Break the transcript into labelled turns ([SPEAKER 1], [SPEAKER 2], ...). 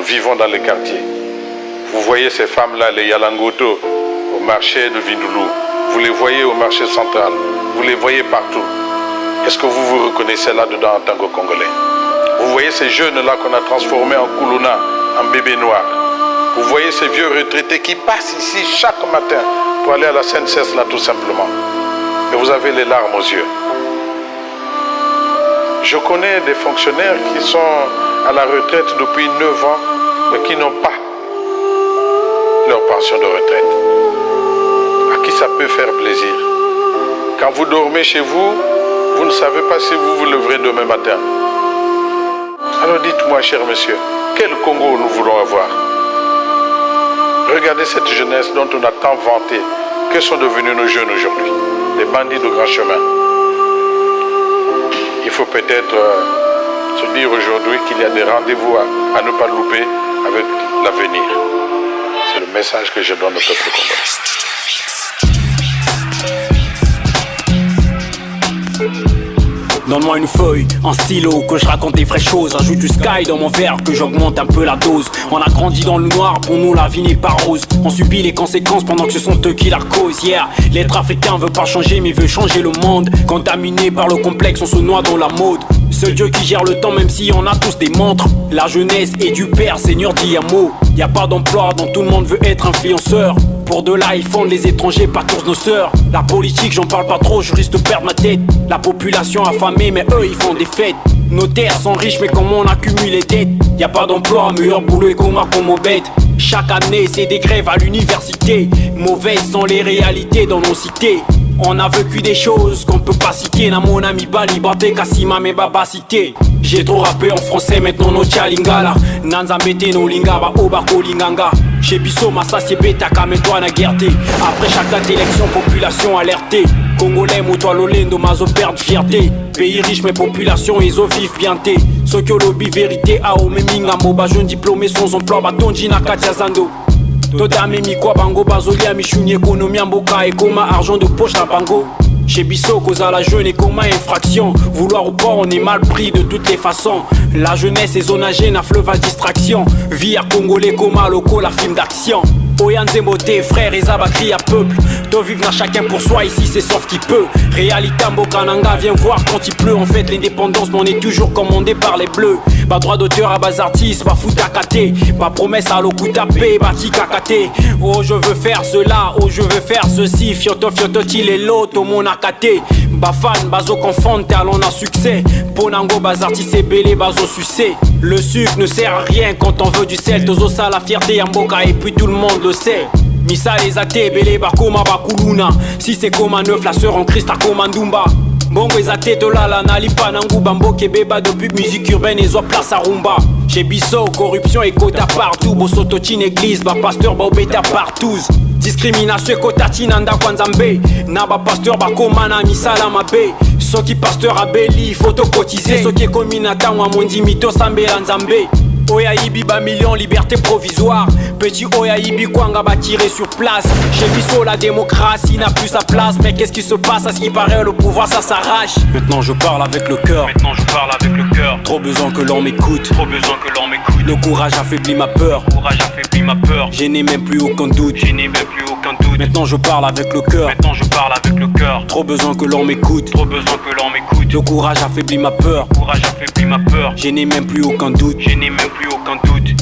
[SPEAKER 1] vivons dans les quartiers. Vous voyez ces femmes-là, les Yalangoto, au marché de Vindoulou. Vous les voyez au marché central. Vous les voyez partout. Est-ce que vous vous reconnaissez là-dedans en tant que Congolais? Vous voyez ces jeunes-là qu'on a transformés en Koulouna, en bébés noirs. Vous voyez ces vieux retraités qui passent ici chaque matin pour aller à la CNCS là tout simplement. Et vous avez les larmes aux yeux. Je connais des fonctionnaires qui sont à la retraite depuis 9 ans, mais qui n'ont pas leur pension de retraite. À qui ça peut faire plaisir? Quand vous dormez chez vous, vous ne savez pas si vous vous leverez demain matin. Alors dites-moi, cher monsieur, quel Congo nous voulons avoir? Regardez cette jeunesse dont on a tant vanté. Que sont devenus nos jeunes aujourd'hui? Des bandits de grand chemin. Il faut peut-être se dire aujourd'hui qu'il y a des rendez-vous à ne pas louper avec l'avenir. C'est le message que je donne au peuple congolais.
[SPEAKER 2] Donne-moi une feuille, un stylo, que je raconte des vraies choses. Ajoute du sky dans mon verre, que j'augmente un peu la dose. On a grandi dans le noir, pour nous la vie n'est pas rose. On subit les conséquences pendant que ce sont eux qui la causent. Yeah, l'être africain veut pas changer mais veut changer le monde. Contaminé par le complexe, on se noie dans la mode. Seul Dieu qui gère le temps même si on a tous des montres. La jeunesse est du père, Seigneur Diamo. Y a pas d'emploi, donc tout le monde veut être influenceur. Pour de l'iPhone, les étrangers, pas tous nos sœurs. La politique, j'en parle pas trop, je risque de perdre ma tête. La population affamée, mais eux ils font des fêtes. Nos terres sont riches, mais comment on accumule les dettes? Y a pas d'emploi, meilleur boulot et coma comme bête. Chaque année, c'est des grèves à l'université. Mauvaises sont les réalités dans nos cités. On a vécu des choses qu'on peut pas citer. Na mon ami Bali, Bate, Kassima, mais Baba cité. J'ai trop rappé en français, maintenant no Tchalingala. Nanzambete no Lingaba, Obako Linganga. Chez Bisso, Massassi, Betaka, mais toi na guerté. Après chaque date d'élection, population alertée. Congolais, Moutoua Lolendo, Mazo perdre fierté. Pays riche, mais population, ils vivent bien té. Sokyo lobby, vérité, Ao, Memingambo. Ba jeune diplômé sans emploi, Batonji, Nakatiazando. Toda memi kwa bango bazolia michuni économie mboka et coma argent de poche na bango. Chez Bisso cause à la jeune et coma infraction. Vouloir ou pas on est mal pris de toutes les façons. La jeunesse est zonagée na fleuve à distraction. Vie à congolais coma loco la film d'action. Oyanze Moté, frère et Zabakri à peuple. Doit vivre na chacun pour soi, ici c'est sauf qui peut. Réalité Mbokananga, viens voir quand il pleut. En fait l'indépendance, mais on est toujours commandé par les bleus. Pas droit d'auteur à bas artistes, pas foot à caté. Pas promesse à l'oku tapé, bati kakaté. Oh je veux faire cela, oh je veux faire ceci. Fioto fioto il est l'autre, mon akaté. Bafan, bazo confronte, allons à succès. Ponango, bazarti c'est belé, bazo sucé. Le sucre ne sert à rien quand on veut du sel. Tozo ça la fierté Mboka et puis tout le monde le sait. Missa les athées, belé bakoma bakuluna. Si c'est comme un neuf, la sœur en Christ à Komandumba. Bongo ezate tolala nalipa nangu bambo kebeba depuis musique urbaine et zo place à rumba. Chez Bisso, corruption et quota partout. Bosototine église, ba pasteur ba obeta partout. Discrimination et quota tinanda kwanzambe. Na ba pasteur ba komana misala mabe. Soki pasteur abeli, photo cotisé. Soki kominata wa mondi mito sambe nzambe. Oya Ibi ba million, liberté provisoire. Petit Oya Ibi Kwanga va tirer sur place. Chez Bisso la démocratie n'a plus sa place. Mais qu'est-ce qui se passe? À ce qui paraît le pouvoir ça s'arrache. Maintenant je parle avec le cœur.
[SPEAKER 3] Maintenant je parle avec le cœur.
[SPEAKER 2] Trop besoin que l'on m'écoute.
[SPEAKER 3] Trop besoin que l'on m'écoute.
[SPEAKER 2] Le courage affaiblit ma peur.
[SPEAKER 3] Le courage affaiblit ma peur.
[SPEAKER 2] Je n'ai même plus aucun doute.
[SPEAKER 3] Je n'ai même plus aucun doute.
[SPEAKER 2] Maintenant je parle avec le cœur.
[SPEAKER 3] Maintenant je parle avec le cœur.
[SPEAKER 2] Trop besoin que l'on m'écoute.
[SPEAKER 3] Trop besoin que l'on m'écoute.
[SPEAKER 2] Le courage affaiblit ma peur.
[SPEAKER 3] Le courage affaiblit ma peur.
[SPEAKER 2] Je n'ai même plus aucun doute.
[SPEAKER 3] Je n'ai même plus aucun doute.